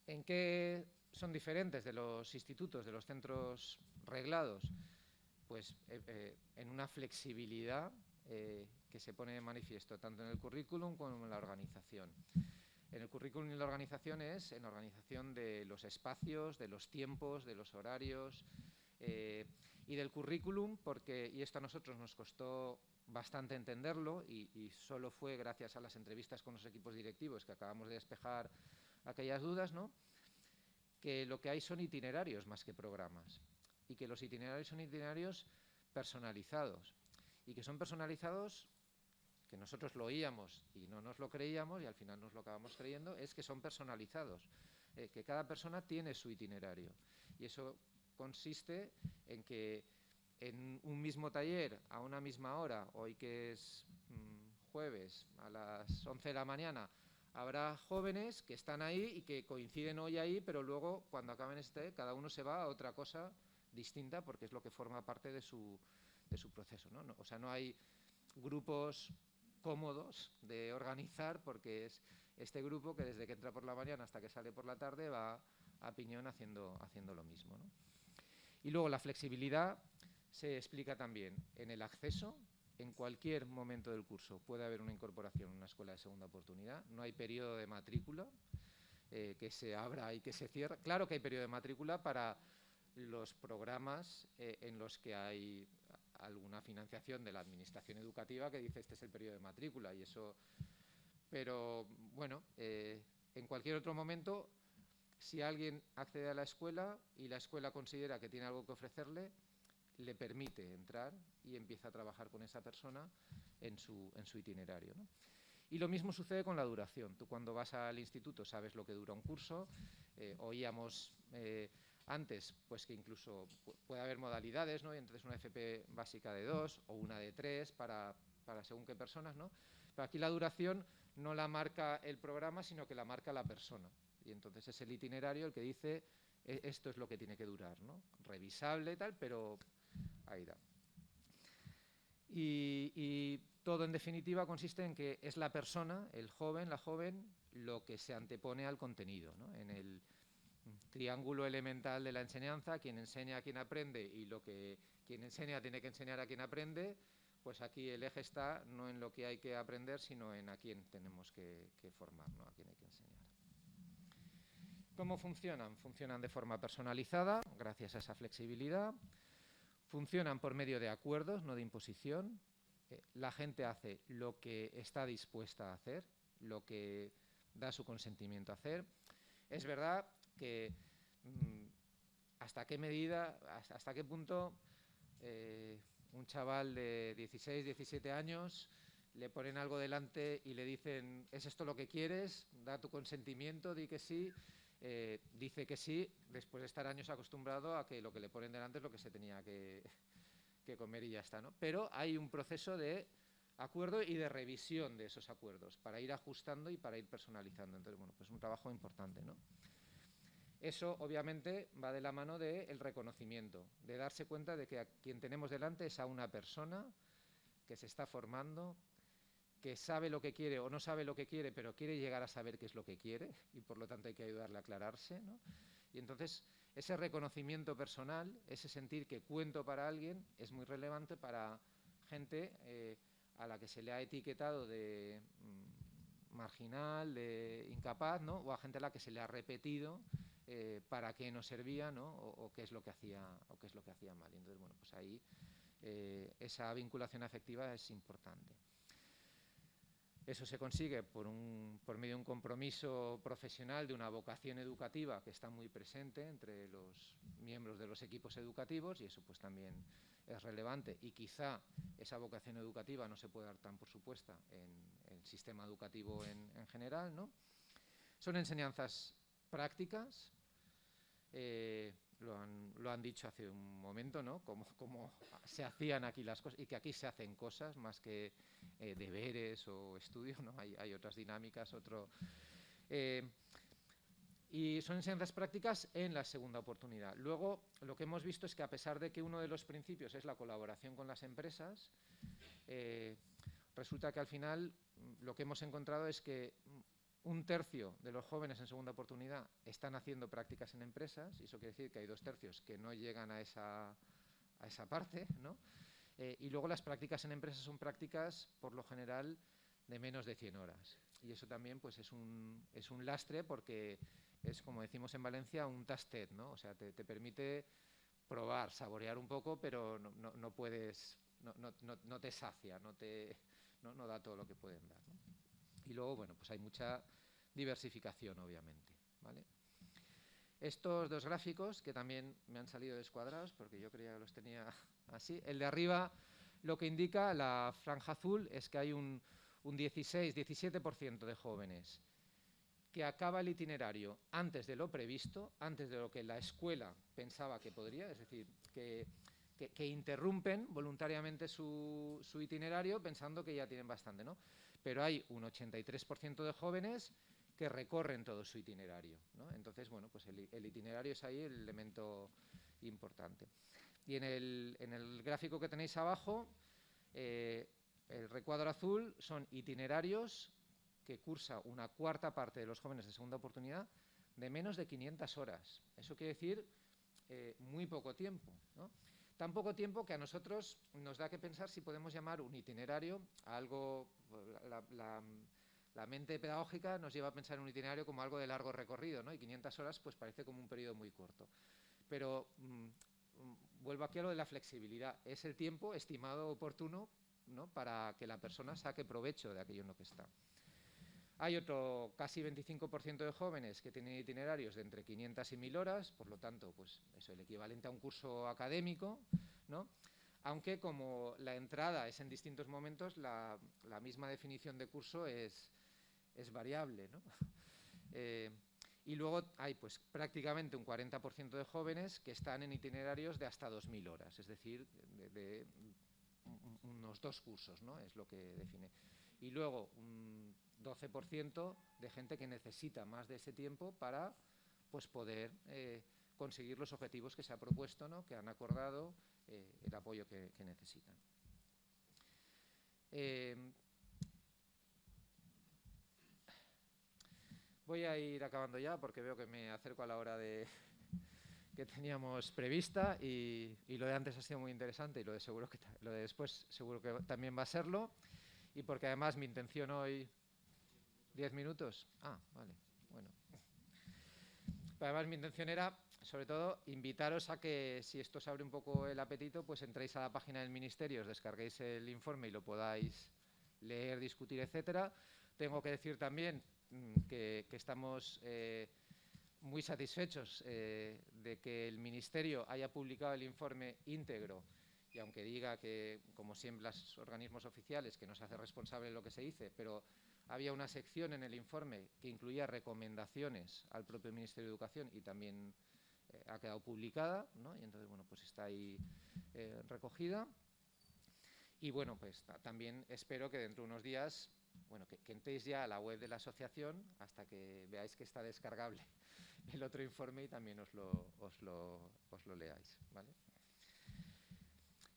¿En qué son diferentes de los institutos, de los centros reglados? Pues en una flexibilidad que se pone de manifiesto tanto en el currículum como en la organización. En el currículum y la organización es en la organización de los espacios, de los tiempos, de los horarios y del currículum, porque, y esto a nosotros nos costó bastante entenderlo y solo fue gracias a las entrevistas con los equipos directivos que acabamos de despejar aquellas dudas, ¿no?, que lo que hay son itinerarios más que programas y que los itinerarios son itinerarios personalizados, y que son personalizados, que nosotros lo oíamos y no nos lo creíamos y al final nos lo acabamos creyendo, es que son personalizados, que cada persona tiene su itinerario, y eso consiste en que en un mismo taller, a una misma hora, hoy que es jueves a las 11 de la mañana, habrá jóvenes que están ahí y que coinciden hoy ahí, pero luego cuando acaben cada uno se va a otra cosa distinta porque es lo que forma parte de su proceso, ¿no? O sea, no hay grupos cómodos de organizar porque es este grupo que desde que entra por la mañana hasta que sale por la tarde va a piñón haciendo lo mismo, ¿no? Y luego la flexibilidad se explica también en el acceso. En cualquier momento del curso puede haber una incorporación en una escuela de segunda oportunidad. No hay periodo de matrícula que se abra y que se cierre. Claro que hay periodo de matrícula para los programas en los que hay alguna financiación de la administración educativa que dice este es el periodo de matrícula y eso. Pero bueno, en cualquier otro momento, si alguien accede a la escuela y la escuela considera que tiene algo que ofrecerle, le permite entrar y empieza a trabajar con esa persona en su itinerario, ¿no? Y lo mismo sucede con la duración. Tú cuando vas al instituto sabes lo que dura un curso. Oíamos antes pues que incluso puede haber modalidades, ¿no? Entonces una FP básica de 2 o una de 3 para según qué personas, ¿no? Pero aquí la duración no la marca el programa, sino que la marca la persona. Y entonces es el itinerario el que dice esto es lo que tiene que durar, ¿no? Revisable y tal, pero ahí da. Y todo en definitiva consiste en que es la persona, el joven, la joven, lo que se antepone al contenido, ¿no? En el triángulo elemental de la enseñanza, quien enseña a quien aprende y quien enseña tiene que enseñar a quien aprende, pues aquí el eje está no en lo que hay que aprender, sino en a quién tenemos que formar, ¿no? A quién hay que enseñar. ¿Cómo funcionan? Funcionan de forma personalizada, gracias a esa flexibilidad. Funcionan por medio de acuerdos, no de imposición. La gente hace lo que está dispuesta a hacer, lo que da su consentimiento a hacer. Es verdad que hasta qué medida, hasta qué punto un chaval de 16, 17 años le ponen algo delante y le dicen ¿es esto lo que quieres? Da tu consentimiento, di que sí. Dice que sí, después de estar años acostumbrado a que lo que le ponen delante es lo que se tenía que comer y ya está, ¿no? Pero hay un proceso de acuerdo y de revisión de esos acuerdos para ir ajustando y para ir personalizando. Entonces, bueno, pues un trabajo importante, ¿no? Eso, obviamente, va de la mano del reconocimiento, de darse cuenta de que a quien tenemos delante es a una persona que se está formando, que sabe lo que quiere o no sabe lo que quiere, pero quiere llegar a saber qué es lo que quiere y por lo tanto hay que ayudarle a aclararse, ¿no? Y entonces ese reconocimiento personal, ese sentir que cuento para alguien es muy relevante para gente a la que se le ha etiquetado de marginal, de incapaz, ¿no? O a gente a la que se le ha repetido para qué no servía, ¿no? O qué es lo que hacía mal. Y entonces, bueno, pues ahí esa vinculación afectiva es importante. Eso se consigue por medio de un compromiso profesional, de una vocación educativa que está muy presente entre los miembros de los equipos educativos y eso pues también es relevante y quizá esa vocación educativa no se puede dar tan por supuesta en el sistema educativo en general, ¿no? Son enseñanzas prácticas, lo han dicho hace un momento, ¿no? Cómo se hacían aquí las cosas y que aquí se hacen cosas más que deberes o estudios, ¿no? Hay otras dinámicas, y son enseñanzas prácticas en la segunda oportunidad. Luego, lo que hemos visto es que a pesar de que uno de los principios es la colaboración con las empresas, resulta que al final lo que hemos encontrado es que un tercio de los jóvenes en segunda oportunidad están haciendo prácticas en empresas, y eso quiere decir que hay 2/3 que no llegan a esa parte, ¿no? Y luego las prácticas en empresas son prácticas, por lo general, de menos de 100 horas. Y eso también pues, es un lastre porque es, como decimos en Valencia, un tastet, ¿no? O sea, te permite probar, saborear un poco, pero no puedes, no te sacia, no da todo lo que pueden dar, ¿no? Y luego, bueno, pues hay mucha diversificación, obviamente, ¿vale? Estos dos gráficos, que también me han salido descuadrados porque yo creía que los tenía así, el de arriba lo que indica la franja azul es que hay un 16-17% de jóvenes que acaba el itinerario antes de lo previsto, antes de lo que la escuela pensaba que podría, es decir, que interrumpen voluntariamente su itinerario pensando que ya tienen bastante, ¿no? Pero hay un 83% de jóvenes que recorren todo su itinerario, ¿no? Entonces, bueno, pues el itinerario es ahí el elemento importante. Y en el gráfico que tenéis abajo, el recuadro azul son itinerarios que cursa una cuarta parte de los jóvenes de segunda oportunidad de menos de 500 horas. Eso quiere decir muy poco tiempo, ¿no? Tan poco tiempo que a nosotros nos da que pensar si podemos llamar un itinerario a algo. La mente pedagógica nos lleva a pensar en un itinerario como algo de largo recorrido, ¿no? Y 500 horas pues parece como un periodo muy corto. Pero vuelvo aquí a lo de la flexibilidad. Es el tiempo estimado oportuno, ¿no? Para que la persona saque provecho de aquello en lo que está. Hay otro casi 25% de jóvenes que tienen itinerarios de entre 500 y 1000 horas, por lo tanto, pues eso, el equivalente a un curso académico, ¿no? Aunque como la entrada es en distintos momentos, la misma definición de curso es variable, ¿no? Y luego hay pues prácticamente un 40% de jóvenes que están en itinerarios de hasta 2000 horas, es decir, de unos 2 cursos, ¿no? Es lo que define. Y luego un 12% de gente que necesita más de ese tiempo para pues poder conseguir los objetivos que se ha propuesto, ¿no? Que han acordado, el apoyo que necesitan. Voy a ir acabando ya porque veo que me acerco a la hora que teníamos prevista y lo de antes ha sido muy interesante y lo de después seguro que también va a serlo, y porque además mi intención hoy... 10 minutos. Ah, vale, bueno. Pero además mi intención era, sobre todo, invitaros a que, si esto os abre un poco el apetito, pues entréis a la página del Ministerio, os descarguéis el informe y lo podáis leer, discutir, etcétera. Tengo que decir también que estamos muy satisfechos de que el Ministerio haya publicado el informe íntegro, y aunque diga que, como siempre, los organismos oficiales, que no se hace responsable de lo que se dice, pero había una sección en el informe que incluía recomendaciones al propio Ministerio de Educación y también ha quedado publicada, ¿no? Y entonces, bueno, pues está ahí recogida. Y bueno, pues también espero que dentro de unos días, bueno, que entréis ya a la web de la asociación hasta que veáis que está descargable el otro informe y también os lo leáis, ¿vale?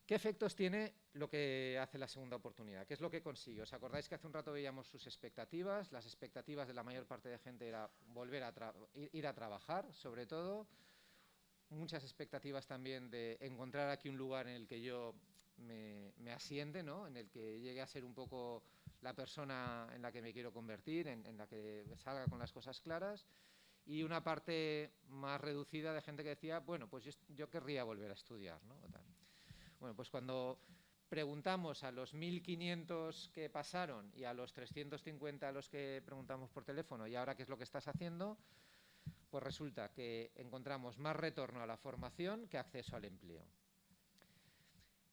¿Qué efectos tiene lo que hace la segunda oportunidad? ¿Qué es lo que consigue? ¿Os acordáis que hace un rato veíamos sus expectativas? Las expectativas de la mayor parte de gente era volver a ir a trabajar, sobre todo. Muchas expectativas también de encontrar aquí un lugar en el que yo me asiente, ¿no? En el que llegue a ser un poco la persona en la que me quiero convertir, en la que salga con las cosas claras. Y una parte más reducida de gente que decía, bueno, pues yo querría volver a estudiar, ¿no? Bueno, pues cuando preguntamos a los 1500 que pasaron y a los 350 a los que preguntamos por teléfono, ¿y ahora qué es lo que estás haciendo? Pues resulta que encontramos más retorno a la formación que acceso al empleo.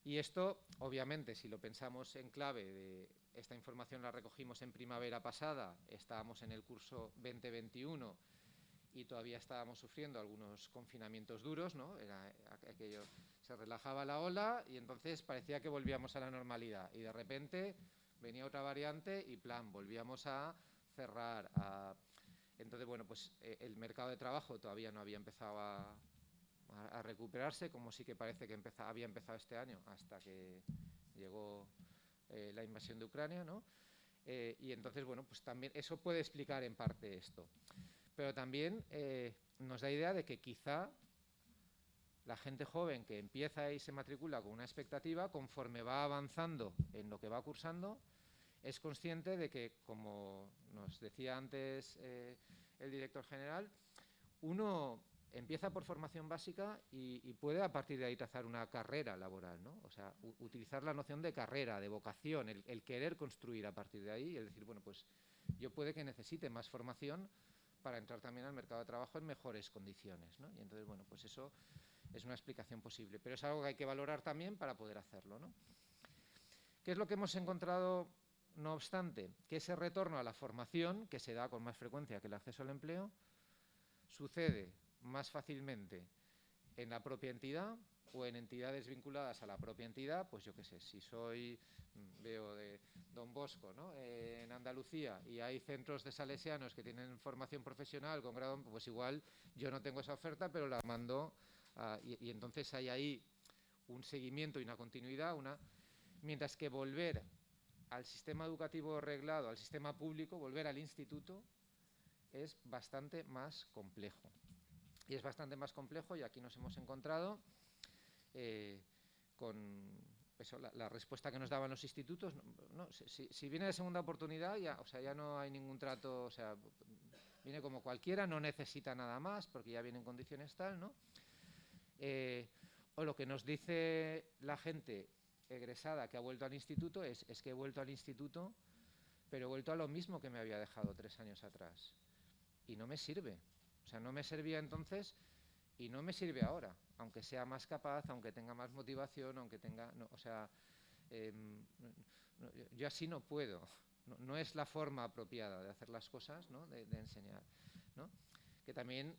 Y esto, obviamente, si lo pensamos en clave de esta información la recogimos en primavera pasada, estábamos en el curso 2021 y todavía estábamos sufriendo algunos confinamientos duros, ¿no? Era aquello, se relajaba la ola y entonces parecía que volvíamos a la normalidad y de repente venía otra variante y plan, volvíamos a cerrar. Entonces, bueno, pues el mercado de trabajo todavía no había empezado a recuperarse, como sí que parece que había empezado este año, hasta que llegó la invasión de Ucrania, ¿no? Y entonces, bueno, pues también eso puede explicar en parte esto. Pero también nos da idea de que quizá la gente joven que empieza y se matricula con una expectativa, conforme va avanzando en lo que va cursando, es consciente de que, como nos decía antes el director general, uno empieza por formación básica y puede a partir de ahí trazar una carrera laboral, ¿no? O sea, utilizar la noción de carrera, de vocación, el querer construir a partir de ahí, es decir, bueno, pues yo puede que necesite más formación para entrar también al mercado de trabajo en mejores condiciones, ¿no? Y entonces, bueno, pues eso es una explicación posible, pero es algo que hay que valorar también para poder hacerlo, ¿no? ¿Qué es lo que hemos encontrado, no obstante? Que ese retorno a la formación, que se da con más frecuencia que el acceso al empleo, sucede más fácilmente en la propia entidad o en entidades vinculadas a la propia entidad. Pues yo qué sé, si veo de Don Bosco, ¿no?, en Andalucía, y hay centros de salesianos que tienen formación profesional con grado, pues igual yo no tengo esa oferta, pero la mando, y entonces hay ahí un seguimiento y una continuidad, mientras que volver al sistema educativo reglado, al sistema público, volver al instituto, es bastante más complejo. Y es bastante más complejo, y aquí nos hemos encontrado con eso, la respuesta que nos daban los institutos. Si viene de segunda oportunidad, ya no hay ningún trato, viene como cualquiera, no necesita nada más, porque ya viene en condiciones tal, ¿no? O lo que nos dice la gente egresada que ha vuelto al instituto es que he vuelto al instituto, pero he vuelto a lo mismo que me había dejado 3 años atrás. Y no me sirve. No me servía entonces y no me sirve ahora, aunque sea más capaz, aunque tenga más motivación, aunque tenga... yo así no puedo. No es la forma apropiada de hacer las cosas, ¿no?, de enseñar, ¿no? Que también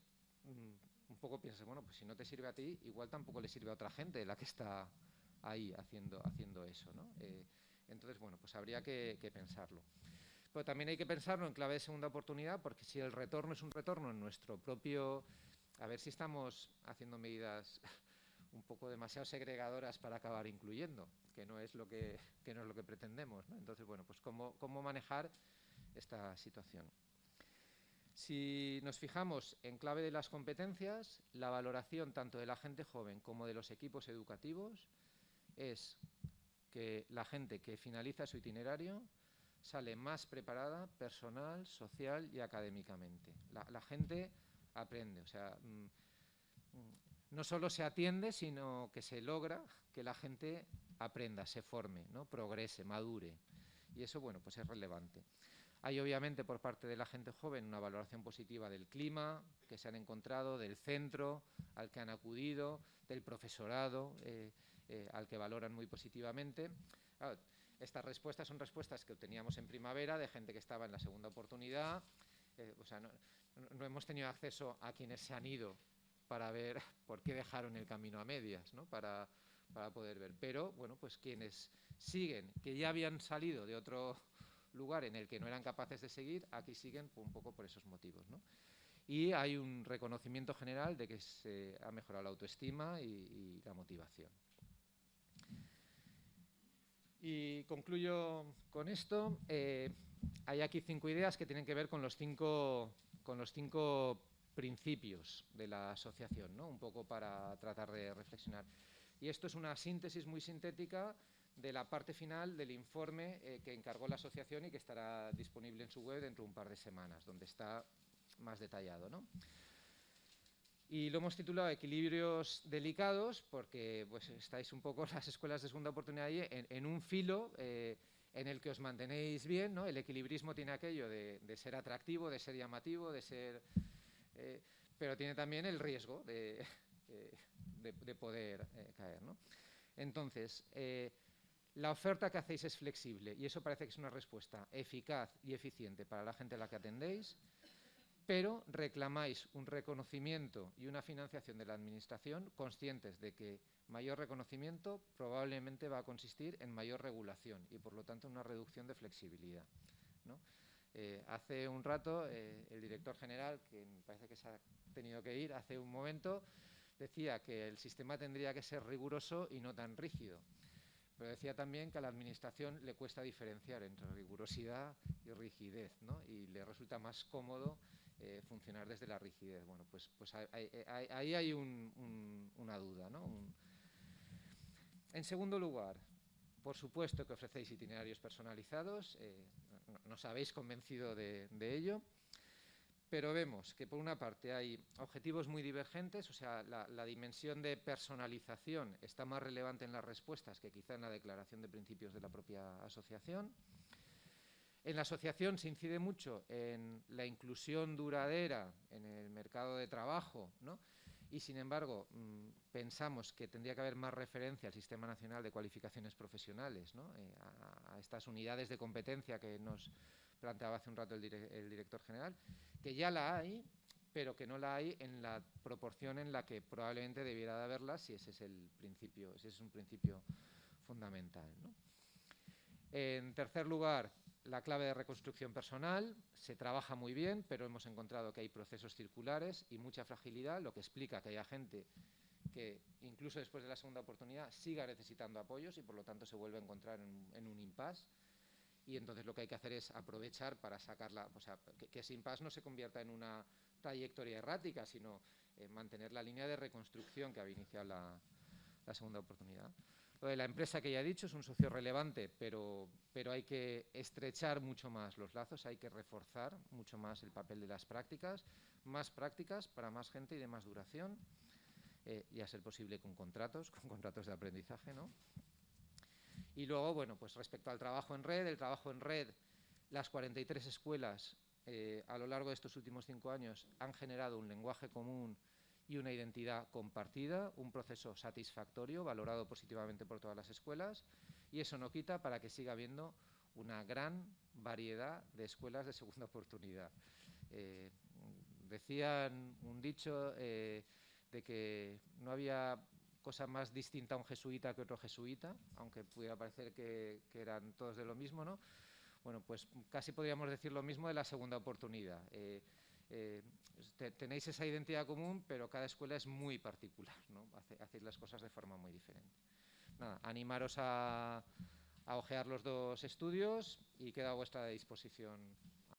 un poco piensas, bueno, pues si no te sirve a ti, igual tampoco le sirve a otra gente la que está ahí haciendo eso, ¿no? Entonces, bueno, pues habría que pensarlo. Pero también hay que pensarlo en clave de segunda oportunidad, porque si el retorno es un retorno en nuestro propio... A ver si estamos haciendo medidas un poco demasiado segregadoras para acabar incluyendo, que no es lo que pretendemos, ¿no? Entonces, bueno, pues cómo manejar esta situación. Si nos fijamos en clave de las competencias, la valoración tanto de la gente joven como de los equipos educativos es que la gente que finaliza su itinerario sale más preparada personal, social y académicamente. La gente aprende, no solo se atiende, sino que se logra que la gente aprenda, se forme, ¿no?, progrese, madure. Y eso, bueno, pues es relevante. Hay obviamente por parte de la gente joven una valoración positiva del clima que se han encontrado, del centro al que han acudido, del profesorado al que valoran muy positivamente. Claro, estas respuestas son respuestas que obteníamos en primavera de gente que estaba en la segunda oportunidad. No hemos tenido acceso a quienes se han ido para ver por qué dejaron el camino a medias, ¿no?, para poder ver. Pero, bueno, pues quienes siguen, que ya habían salido de otro lugar en el que no eran capaces de seguir, aquí siguen un poco por esos motivos, ¿no? Y hay un reconocimiento general de que se ha mejorado la autoestima y la motivación. Y concluyo con esto. Hay aquí 5 ideas que tienen que ver con los cinco principios de la asociación, ¿no?, un poco para tratar de reflexionar. Y esto es una síntesis muy sintética de la parte final del informe que encargó la asociación y que estará disponible en su web dentro de un par de semanas, donde está más detallado, ¿no? Y lo hemos titulado Equilibrios delicados, porque pues estáis un poco las escuelas de segunda oportunidad ahí en un filo en el que os mantenéis bien, ¿no? El equilibrismo tiene aquello de ser atractivo, de ser llamativo, de ser... pero tiene también el riesgo de poder caer, ¿no? Entonces, la oferta que hacéis es flexible y eso parece que es una respuesta eficaz y eficiente para la gente a la que atendéis, pero reclamáis un reconocimiento y una financiación de la Administración conscientes de que mayor reconocimiento probablemente va a consistir en mayor regulación y, por lo tanto, en una reducción de flexibilidad, ¿no? Hace un rato, el director general, que me parece que se ha tenido que ir hace un momento, decía que el sistema tendría que ser riguroso y no tan rígido. Pero decía también que a la Administración le cuesta diferenciar entre rigurosidad y rigidez, ¿no? Y le resulta más cómodo funcionar desde la rigidez. Bueno, pues ahí hay una duda, ¿no? En segundo lugar, por supuesto que ofrecéis itinerarios personalizados, nos habéis convencido de ello, pero vemos que por una parte hay objetivos muy divergentes, la dimensión de personalización está más relevante en las respuestas que quizá en la declaración de principios de la propia asociación. En la asociación se incide mucho en la inclusión duradera en el mercado de trabajo, ¿no? Y, sin embargo, pensamos que tendría que haber más referencia al Sistema Nacional de Cualificaciones Profesionales, ¿no? A estas unidades de competencia que nos planteaba hace un rato el director general, que ya la hay, pero que no la hay en la proporción en la que probablemente debiera de haberla, si ese es el principio, ese es un principio fundamental, ¿no? En tercer lugar, la clave de reconstrucción personal. Se trabaja muy bien, pero hemos encontrado que hay procesos circulares y mucha fragilidad, lo que explica que haya gente que incluso después de la segunda oportunidad siga necesitando apoyos y por lo tanto se vuelve a encontrar en un impasse. Y entonces lo que hay que hacer es aprovechar para sacarla, o sea, que ese impasse no se convierta en una trayectoria errática, sino mantener la línea de reconstrucción que había iniciado la segunda oportunidad. Lo de la empresa, que ya he dicho, es un socio relevante, pero hay que estrechar mucho más los lazos, hay que reforzar mucho más el papel de las prácticas, más prácticas para más gente y de más duración, y a ser posible con contratos de aprendizaje, ¿no? Y luego, bueno, pues respecto al trabajo en red, el trabajo en red, las 43 escuelas a lo largo de estos últimos 5 años han generado un lenguaje común y una identidad compartida, un proceso satisfactorio, valorado positivamente por todas las escuelas, y eso no quita para que siga habiendo una gran variedad de escuelas de segunda oportunidad. Decían un dicho de que no había cosa más distinta a un jesuita que otro jesuita, aunque pudiera parecer que eran todos de lo mismo, ¿no? Bueno, pues casi podríamos decir lo mismo de la segunda oportunidad. Tenéis esa identidad común, pero cada escuela es muy particular, ¿no? Hacéis las cosas de forma muy diferente. Nada, animaros a ojear los dos estudios y queda a vuestra disposición